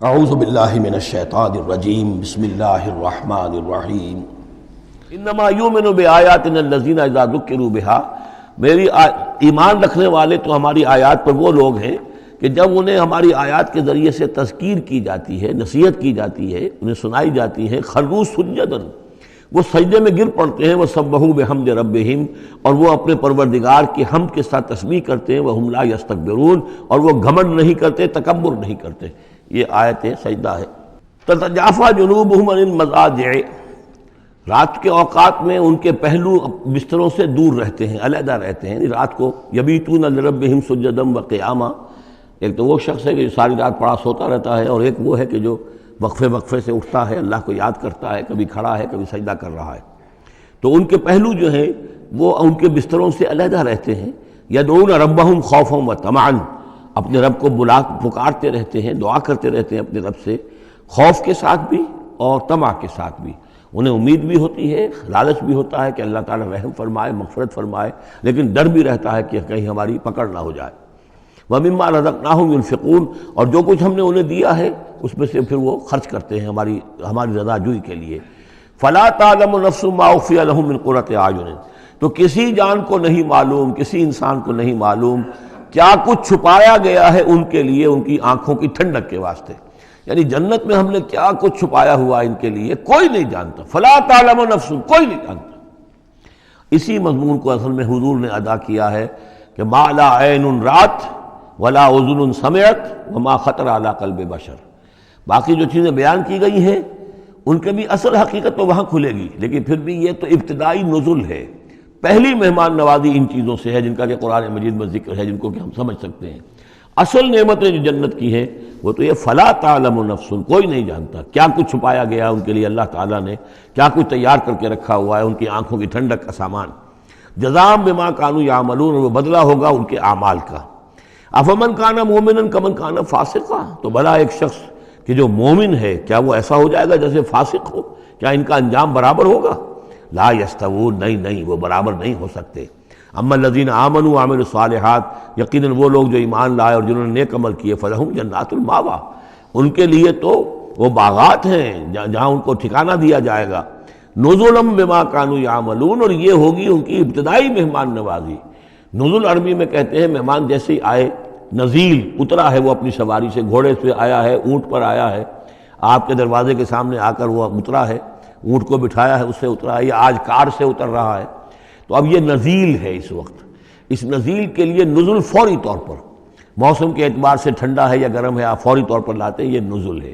اعوذ باللہ من الشیطان الرجیم بسم اللہ الرحمن الرحیم انما یؤمن بآیاتنا الذین اذا ذکروا بها میری ایمان رکھنے والے تو ہماری آیات پر وہ لوگ ہیں کہ جب انہیں ہماری آیات کے ذریعے سے تذکیر کی جاتی ہے، نصیحت کی جاتی ہے، انہیں سنائی جاتی ہے، خروا سجدا، وہ سجدے میں گر پڑتے ہیں، وسبحوا بحمد ربہم، اور وہ اپنے پروردگار کی حمد کے ساتھ تسبیح کرتے ہیں، وہم لا یستکبرون، اور وہ گھمنڈ نہیں کرتے، تکبر نہیں کرتے۔ یہ آیت سجدہ ہے۔ تتجافی جنوبہم عن المضاجع، رات کے اوقات میں ان کے پہلو بستروں سے دور رہتے ہیں، علیحدہ رہتے ہیں، رات کو یبیتون لربہم سجدا وقیاما۔ ایک تو وہ شخص ہے کہ جو ساری رات پڑا سوتا رہتا ہے، اور ایک وہ ہے کہ جو وقفے وقفے سے اٹھتا ہے، اللہ کو یاد کرتا ہے، کبھی کھڑا ہے کبھی سجدہ کر رہا ہے۔ تو ان کے پہلو جو ہیں وہ ان کے بستروں سے علیحدہ رہتے ہیں۔ یدعون ربہم خوفا وطمعا، اپنے رب کو پکارتے رہتے ہیں، دعا کرتے رہتے ہیں اپنے رب سے، خوف کے ساتھ بھی اور طمع کے ساتھ بھی۔ انہیں امید بھی ہوتی ہے، لالچ بھی ہوتا ہے کہ اللہ تعالیٰ رحم فرمائے، مغفرت فرمائے، لیکن ڈر بھی رہتا ہے کہ کہیں ہماری پکڑ نہ ہو جائے۔ وَمِمَّا رَزَقْنَاهُمْ يُنْفِقُونَ، اور جو کچھ ہم نے انہیں دیا ہے اس میں سے پھر وہ خرچ کرتے ہیں ہماری رضا جوئی کے لیے۔ فَلَا تَعْلَمُ نَفْسٌ مَّا أُخْفِيَ لَهُم مِّن قُرَّةِ أَعْيُنٍ، تو کسی جان کو نہیں معلوم، کسی انسان کو نہیں معلوم کیا کچھ چھپایا گیا ہے ان کے لیے ان کی آنکھوں کی ٹھنڈک کے واسطے۔ یعنی جنت میں ہم نے کیا کچھ چھپایا ہوا ان کے لیے کوئی نہیں جانتا۔ فَلَا تَعْلَمُ نَفْسٌ، کوئی نہیں جانتا۔ اسی مضمون کو اصل میں حضور نے ادا کیا ہے کہ مَا لَا عَيْنٌ رَأَتْ وَلَا أُذُنٌ سَمِعَتْ وَمَا خَطَرَ عَلَىٰ قَلْبِ بَشَرٍ۔ باقی جو چیزیں بیان کی گئی ہیں ان کے بھی اصل حقیقت تو وہاں کھلے گی، لیکن پھر بھی یہ تو ابتدائی نزل ہے، پہلی مہمان نوازی ان چیزوں سے ہے جن کا کہ قرآن مجید میں ذکر ہے، جن کو کہ ہم سمجھ سکتے ہیں۔ اصل نعمتیں جو جنت کی ہیں وہ تو یہ فلا تعلم نفس، کوئی نہیں جانتا کیا کچھ چھپایا گیا ان کے لیے، اللہ تعالیٰ نے کیا کچھ تیار کر کے رکھا ہوا ہے ان کی آنکھوں کی ٹھنڈک کا سامان۔ جزاء بما كانوا يعملون، وہ بدلہ ہوگا ان کے اعمال کا۔ افمن کان مومنا کمن کان فاسقا، تو بھلا ایک شخص کہ جو مومن ہے کیا وہ ایسا ہو جائے گا جیسے فاسق ہو؟ کیا ان کا انجام برابر ہوگا؟ لا یستوون، نہیں وہ برابر نہیں ہو سکتے۔ اما الذین آمنوا وعملوا الصالحات، یقیناً وہ لوگ جو ایمان لائے اور جنہوں نے نیک عمل کیے، فلہم جنات الماوا، ان کے لیے تو وہ باغات ہیں جہاں ان کو ٹھکانہ دیا جائے گا۔ نزلا بما كانوا يعملون، اور یہ ہوگی ان کی ابتدائی مہمان نوازی۔ نزول عربی میں کہتے ہیں مہمان جیسے ہی آئے، نزیل اترا ہے وہ اپنی سواری سے، گھوڑے سے آیا ہے، اونٹ پر آیا ہے، آپ کے دروازے کے سامنے آ کر وہ اترا ہے، اونٹ کو بٹھایا ہے، اس سے اترا ہے، یا آج کار سے اتر رہا ہے۔ تو اب یہ نزیل ہے اس وقت۔ اس نزیل کے لیے نزول فوری طور پر، موسم کے اعتبار سے ٹھنڈا ہے یا گرم ہے، آپ فوری طور پر لاتے ہیں، یہ نزول ہے۔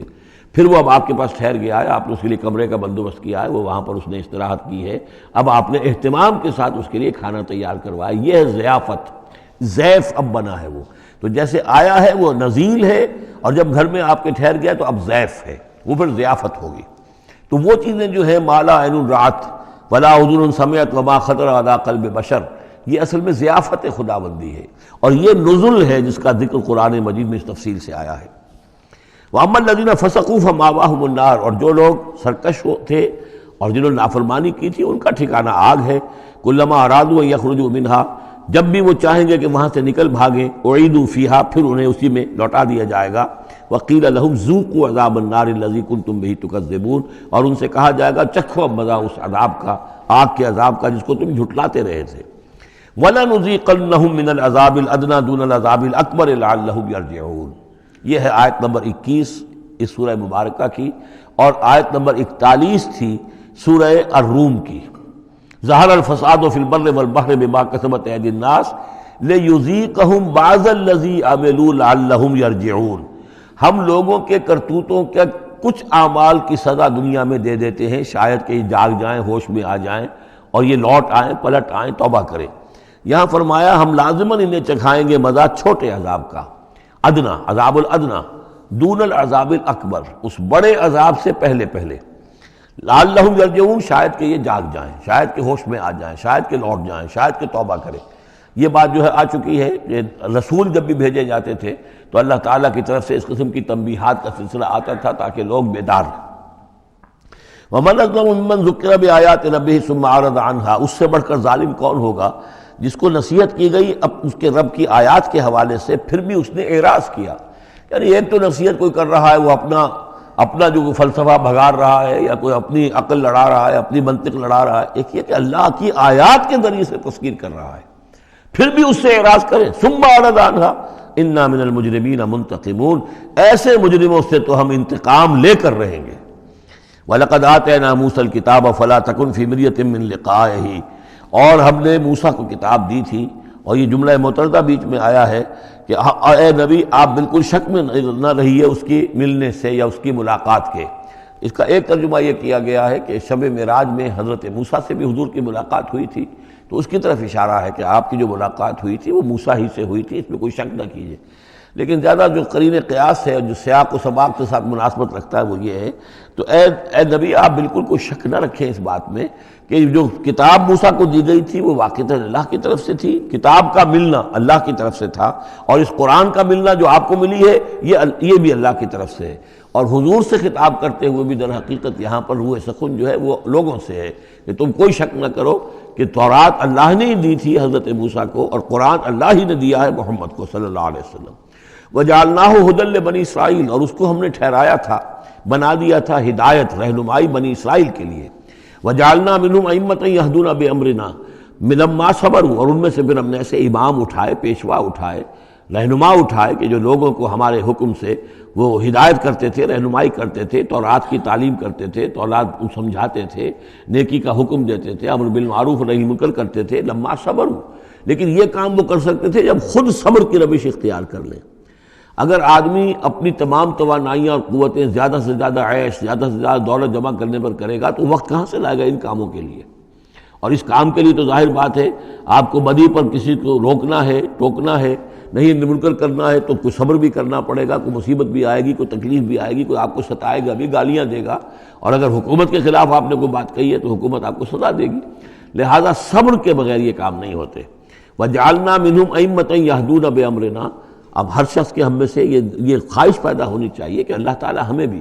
پھر وہ اب آپ کے پاس ٹھہر گیا ہے، آپ نے اس کے لیے کمرے کا بندوبست کیا ہے، وہ وہاں پر اس نے استراحت کی ہے، اب آپ نے اہتمام کے ساتھ اس کے لیے کھانا تیار کروایا۔ یہ ہے ضیافت، ضیف اب بنا ہے وہ۔ تو جیسے آیا ہے وہ نزیل ہے، اور جب گھر میں آپ کے ٹھہر گیا تو اب ضیف ہے، وہ پھر ضیافت ہوگی۔ تو وہ چیزیں جو ہیں ما لا عین رأت ولا اذن سمعت وما خطر علی قلب بشر، یہ اصل میں ضیافت خداوندی ہے، اور یہ نزل ہے جس کا ذکر قرآن مجید میں اس تفصیل سے آیا ہے۔ وَأَمَّا الَّذِينَ فَسَقُوا فَمَأْوَاهُمُ النَّارُ، اور جو لوگ سرکش تھے اور جنہوں نے نافرمانی کی تھی ان کا ٹھکانہ آگ ہے۔ كُلَّمَا أَرَادُوا أَن يَخْرُجُوا مِنْهَا، جب بھی وہ چاہیں گے کہ وہاں سے نکل بھاگیں، أُعِيدُوا فِيهَا، پھر انہیں اسی میں لوٹا دیا جائے گا۔ وَقِيلَ لَهُمْ ذُوقُوا عَذَابَ النَّارِ الَّذِي كُنتُمْ بِهِ تُكَذِّبُونَ، اور ان سے کہا جائے گا چکھو اب مزہ اس عذاب کا، آگ کے عذاب کا جس کو تم جھٹلاتے رہے تھے۔ وَلَنُذِيقَنَّهُم مِّنَ الْعَذَابِ الْأَدْنَىٰ دُونَ الْعَذَابِ الْأَكْبَرِ لَعَلَّهُمْ يَرْجِعُونَ۔ یہ ہے آیت نمبر 21 اس سورہ مبارکہ کی، اور آیت نمبر 41 تھی سورہ الروم کی۔ ظہر الفساد فی البر والبحر بما کسبت ایدی الناس لیذیقہم بعض الذی عملوا لعلہم یرجعون۔ ہم لوگوں کے کرتوتوں کے کچھ اعمال کی سزا دنیا میں دے دیتے ہیں، شاید کہ یہ جاگ جائیں، ہوش میں آ جائیں اور یہ لوٹ آئیں، پلٹ آئیں، توبہ کریں۔ یہاں فرمایا ہم لازماً انہیں چکھائیں گے مزہ چھوٹے عذاب کا، ادنا، عذاب الادنا، دون العذاب الاکبر، اس بڑے عذاب سے پہلے لعلہم یرجعون، شاید کہ یہ جاگ جائیں، شاید کہ ہوش میں آ جائیں، شاید کہ لوٹ جائیں، شاید کہ توبہ کریں۔ یہ بات جو ہے آ چکی ہے کہ رسول جب بھی بھیجے جاتے تھے تو اللہ تعالیٰ کی طرف سے اس قسم کی تنبیہات کا سلسلہ آتا تھا تاکہ لوگ بیدار رہیں۔ وَمَنْ أَظْلَمُ مِمَّنْ ذُكِّرَ بِآيَاتِ رَبِّهِ ثُمَّ أَعْرَضَ عَنْهَا، اس سے بڑھ کر ظالم کون ہوگا جس کو نصیحت کی گئی اب اس کے رب کی آیات کے حوالے سے پھر بھی اس نے اعراض کیا، یعنی ایک تو نصیحت کوئی کر رہا ہے وہ اپنا جو فلسفہ بھگار رہا ہے یا کوئی اپنی عقل لڑا رہا ہے، اپنی منطق لڑا رہا ہے، ایک یہ کہ اللہ کی آیات کے ذریعے سے تذکیر کر رہا ہے، پھر بھی اس سے اعراض کریں۔ ثم اعرض عنھا انا من المجرمین منتقمون، ایسے مجرموں سے تو ہم انتقام لے کر رہیں گے۔ وَلَقَدْ آتَيْنَا مُوسَى الْكِتَابَ فَلَا تَكُنْ فِي مِرْيَةٍ مِّن لِقَائِهِ، اور ہم نے موسیٰ کو کتاب دی تھی، اور یہ جملہ متردہ بیچ میں آیا ہے کہ اے نبی آپ بالکل شک میں نہ رہیے اس کی ملنے سے یا اس کی ملاقات کے۔ اس کا ایک ترجمہ یہ کیا گیا ہے کہ شب معراج میں حضرت موسیٰ سے بھی حضور کی ملاقات ہوئی تھی، تو اس کی طرف اشارہ ہے کہ آپ کی جو ملاقات ہوئی تھی وہ موسیٰ ہی سے ہوئی تھی، اس میں کوئی شک نہ کیجیے۔ لیکن زیادہ جو قرین قیاس ہے اور جو سیاق و سباق کے ساتھ مناسبت رکھتا ہے وہ یہ ہے، تو اے نبی آپ بالکل کوئی شک نہ رکھیں اس بات میں کہ جو کتاب موسیٰ کو دی گئی تھی وہ واقعتاً اللہ کی طرف سے تھی، کتاب کا ملنا اللہ کی طرف سے تھا، اور اس قرآن کا ملنا جو آپ کو ملی ہے یہ بھی اللہ کی طرف سے ہے۔ اور حضور سے خطاب کرتے ہوئے بھی در حقیقت یہاں پر روح سخن جو ہے وہ لوگوں سے ہے کہ تم کوئی شک نہ کرو کہ تورات اللہ نے ہی دی تھی حضرت موسیٰ کو، اور قرآن اللہ ہی نے دیا ہے محمد کو صلی اللہ علیہ وسلم۔ وَجَعَلْنَاهُ هُدًى لِّبَنِي اسرائیل، اور اس کو ہم نے ٹھہرایا تھا، بنا دیا تھا ہدایت، رہنمائی بنی اسرائیل کے لیے۔ وَجَعَلْنَا مِنْهُمْ أَئِمَّةً يَهْدُونَ بِأَمْرِنَا لَمَّا صَبَرُوا، اور ان میں سے پھر ہم نے ایسے امام اٹھائے، پیشوا اٹھائے، رہنما اٹھائے کہ جو لوگوں کو ہمارے حکم سے وہ ہدایت کرتے تھے، رہنمائی کرتے تھے، تورات کی تعلیم کرتے تھے، تورات کو سمجھاتے تھے، نیکی کا حکم دیتے تھے، امر بالمعروف نہی منکر کرتے تھے۔ لما صبروا، لیکن یہ کام وہ کر سکتے تھے جب خود صبر کی روش اختیار کر لیں۔ اگر آدمی اپنی تمام توانائیاں اور قوتیں زیادہ سے زیادہ عیش، زیادہ سے زیادہ دولت جمع کرنے پر کرے گا تو وقت کہاں سے لائے گا ان کاموں کے لیے؟ اور اس کام کے لیے تو ظاہر بات ہے آپ کو بدی پر کسی کو روکنا ہے، ٹوکنا ہے، نہیں منکر کرنا ہے تو کوئی صبر بھی کرنا پڑے گا، کوئی مصیبت بھی آئے گی، کوئی تکلیف بھی آئے گی، کوئی آپ کو ستائے گا بھی، گالیاں دے گا، اور اگر حکومت کے خلاف آپ نے کوئی بات کہی ہے تو حکومت آپ کو سزا دے گی۔ لہذا صبر کے بغیر یہ کام نہیں ہوتے۔ وَجَعَلْنَا مِنْهُمْ أَئِمَّةً يَهْدُونَ بِأَمْرِنَا، اب ہر شخص کے ہم میں سے یہ خواہش پیدا ہونی چاہیے کہ اللہ تعالیٰ ہمیں بھی،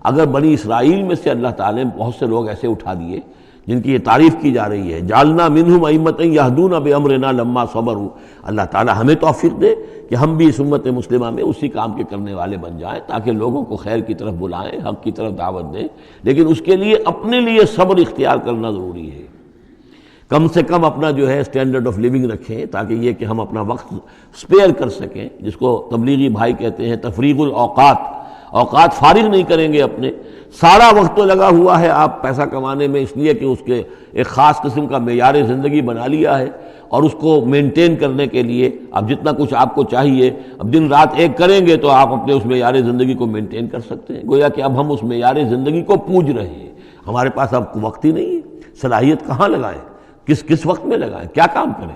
اگر بنی اسرائیل میں سے اللہ تعالیٰ نے بہت سے لوگ ایسے اٹھا دیے جن کی یہ تعریف کی جا رہی ہے، جعلنا منہم ائمۃ یہدون بامرنا لما صبروا، اللہ تعالیٰ ہمیں توفیق دے کہ ہم بھی اس امت مسلمہ میں اسی کام کے کرنے والے بن جائیں، تاکہ لوگوں کو خیر کی طرف بلائیں، حق کی طرف دعوت دیں، لیکن اس کے لیے اپنے لیے صبر اختیار کرنا ضروری ہے۔ کم سے کم اپنا جو ہے اسٹینڈرڈ آف لیونگ رکھیں، تاکہ یہ کہ ہم اپنا وقت سپیئر کر سکیں، جس کو تبلیغی بھائی کہتے ہیں تفریغ الاوقات، اوقات فارغ نہیں کریں گے اپنے، سارا وقت تو لگا ہوا ہے آپ پیسہ کمانے میں، اس لیے کہ اس کے ایک خاص قسم کا معیار زندگی بنا لیا ہے، اور اس کو مینٹین کرنے کے لیے اب جتنا کچھ آپ کو چاہیے، اب دن رات ایک کریں گے تو آپ اپنے اس معیار زندگی کو مینٹین کر سکتے ہیں۔ گویا کہ اب ہم اس معیار زندگی کو پوج رہے ہیں، ہمارے پاس اب وقت ہی نہیں ہے، صلاحیت کہاں لگائیں، کس وقت میں لگائیں، کیا کام کریں۔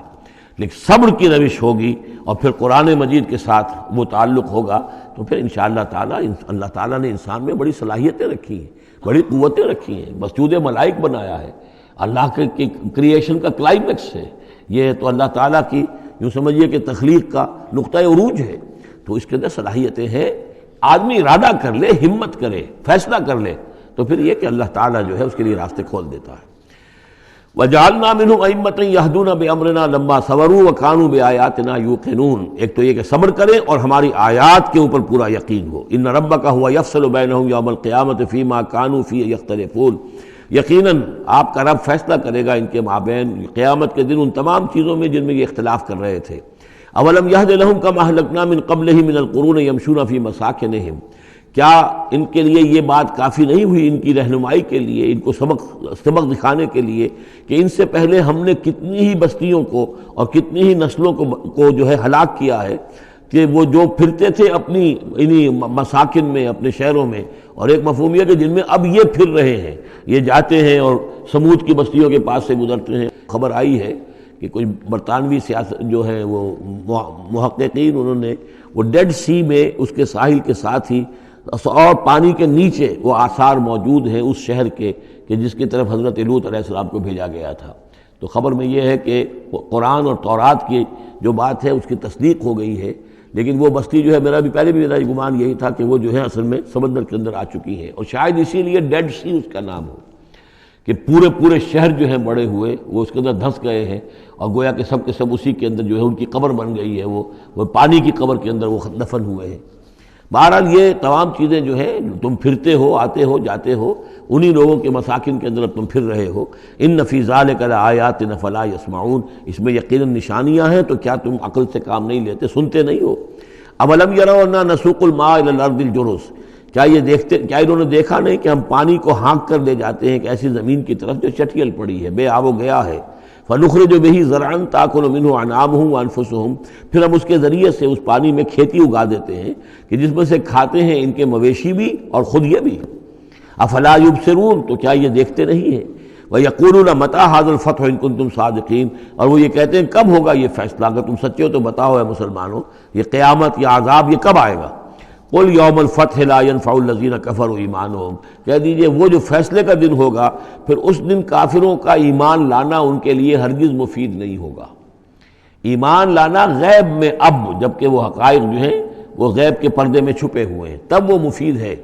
لیکن صبر کی روش ہوگی اور پھر قرآن مجید کے ساتھ وہ تعلق ہوگا تو پھر انشاءاللہ تعالیٰ اللہ تعالیٰ نے انسان میں بڑی صلاحیتیں رکھی ہیں، بڑی قوتیں رکھی ہیں، مسجود ملائک بنایا ہے، اللہ کے کریشن کا کلائمیکس ہے یہ، تو اللہ تعالیٰ کی یوں سمجھیے کہ تخلیق کا نقطۂ عروج ہے، تو اس کے اندر صلاحیتیں ہیں۔ آدمی ارادہ کر لے، ہمت کرے، فیصلہ کر لے تو پھر یہ کہ اللہ تعالیٰ جو ہے اس کے لیے راستے کھول دیتا ہے۔ وَجَعَلْنَا مِنْهُمْ أَئِمَّةً يَهْدُونَ بِأَمْرِنَا لَمَّا صَبَرُوا وَكَانُوا بِآيَاتِنَا يُوقِنُونَ، ایک تو یہ کہ صبر کریں اور ہماری آیات کے اوپر پورا یقین ہو۔ إِنَّ رَبَّكَ هُوَ يَفْصِلُ بَيْنَهُمْ يَوْمَ الْقِيَامَةِ فِيمَا كَانُوا فِيهِ يَخْتَلِفُونَ، یقیناً آپ کا رب فیصلہ کرے گا ان کے مابین قیامت کے دن ان تمام چیزوں میں جن میں یہ اختلاف کر رہے تھے۔ أَوَلَمْ يَهْدِ لَهُمْ كَمَا أَهْلَكْنَا مِنْ قَبْلِهِمْ مِنَ الْقُرُونِ يَمْشُونَ فِي مَسَاكِنِهِمْ، کیا ان کے لیے یہ بات کافی نہیں ہوئی، ان کی رہنمائی کے لیے، ان کو سبق دکھانے کے لیے کہ ان سے پہلے ہم نے کتنی ہی بستیوں کو اور کتنی ہی نسلوں کو جو ہے ہلاک کیا ہے، کہ وہ جو پھرتے تھے اپنی انہی مساکن میں، اپنے شہروں میں، اور ایک مفہوم یہ کہ جن میں اب یہ پھر رہے ہیں، یہ جاتے ہیں اور سمود کی بستیوں کے پاس سے گزرتے ہیں۔ خبر آئی ہے کہ کوئی برطانوی سیاست جو ہے وہ محققین، انہوں نے وہ ڈیڈ سی میں اس کے ساحل کے ساتھ ہی اور پانی کے نیچے وہ آثار موجود ہیں اس شہر کے کہ جس کی طرف حضرت لوط علیہ السلام کو بھیجا گیا تھا۔ تو خبر میں یہ ہے کہ قرآن اور تورات کی جو بات ہے اس کی تصدیق ہو گئی ہے، لیکن وہ بستی جو ہے پہلے بھی میرا گمان یہی تھا کہ وہ جو ہے اصل میں سمندر کے اندر آ چکی ہے، اور شاید اسی لیے ڈیڈ سی اس کا نام ہو کہ پورے شہر جو ہیں بڑے ہوئے وہ اس کے اندر دھنس گئے ہیں، اور گویا کہ سب کے سب اسی کے اندر جو ہے ان کی قبر بن گئی ہے، وہ پانی کی قبر کے اندر وہ دفن ہوئے ہیں۔ بہرحال یہ تمام چیزیں جو ہے تم پھرتے ہو، آتے ہو، جاتے ہو، انہی لوگوں کے مساکن کے اندر تم پھر رہے ہو۔ ان فی ذلک لآیات فلا یسمعون، اس میں یقیناً نشانیاں ہیں، تو کیا تم عقل سے کام نہیں لیتے، سنتے نہیں ہو؟ اولم یروا انا نسوق الماء الی الارض الجرز، کیا انہوں نے دیکھا نہیں کہ ہم پانی کو ہانک کر لے جاتے ہیں ایک ایسی زمین کی طرف جو چٹیل پڑی ہے، بے آب و گیا ہے، فنخرج بہ زرعا تاکل منہ انعامہم وانفسہم، پھر ہم اس کے ذریعے سے اس پانی میں کھیتی اگا دیتے ہیں کہ جس میں سے کھاتے ہیں ان کے مویشی بھی اور خود یہ بھی۔ افلا یبصرون، تو کیا یہ دیکھتے نہیں ہیں؟ وَيَقُولُونَ مَتَىٰ هَٰذَا الْفَتْحُ إِن كُنتُمْ صَادِقِينَ، اور وہ یہ کہتے ہیں کب ہوگا یہ فیصلہ، اگر تم سچے ہو تو بتاؤ اے مسلمانوں، یہ قیامت یا عذاب یہ کب آئے گا؟ قُلْ يَوْمَ الْفَتْحِ لَا يَنفَعُ الَّذِينَ كَفَرُوا إِيمَانُهُمْ، کہہ دیجئے وہ جو فیصلے کا دن ہوگا پھر اس دن کافروں کا ایمان لانا ان کے لیے ہرگز مفید نہیں ہوگا۔ ایمان لانا غیب میں اب، جبکہ وہ حقائق جو ہیں وہ غیب کے پردے میں چھپے ہوئے ہیں، تب وہ مفید ہے،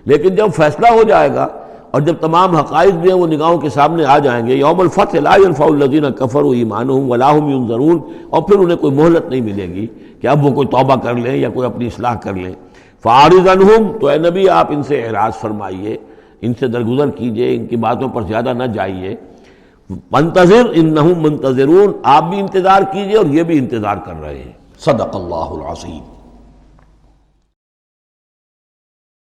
لیکن جب فیصلہ ہو جائے گا اور جب تمام حقائق جو ہیں وہ نگاہوں کے سامنے آ جائیں گے، یوم الفتح لا ينفع الذین کفروا ایمانہم ولا هم ینظرون، اور پھر انہیں کوئی مہلت نہیں ملے گی کہ اب وہ کوئی توبہ کر لیں یا کوئی اپنی اصلاح کر لیں۔ فاعرض عنہم، تو اے نبی آپ ان سے اعراض فرمائیے، ان سے درگزر کیجئے، ان کی باتوں پر زیادہ نہ جائیے۔ منتظر انہم منتظرون، آپ بھی انتظار کیجئے اور یہ بھی انتظار کر رہے ہیں۔ صدق اللہ العظیم۔